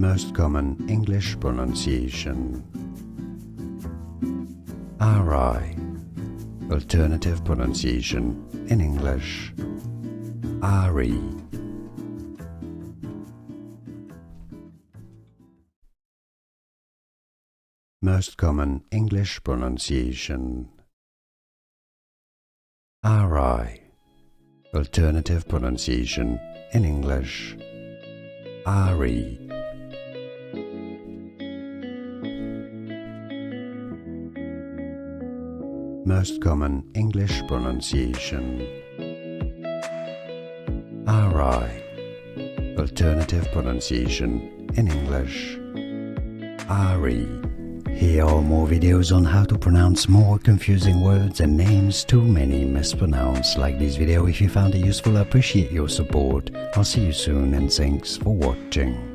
Most common English pronunciation. Arrhae. Alternative pronunciation in English. Arrhae. Most common English pronunciation. Arrhae. Alternative pronunciation in English. Arrhae. Most common English pronunciation. Arrhae. Alternative pronunciation in English. Arrhae. Here are more videos on how to pronounce more confusing words and names too many mispronounced. Like this video if you found it useful. I appreciate your support. I'll see you soon and thanks for watching.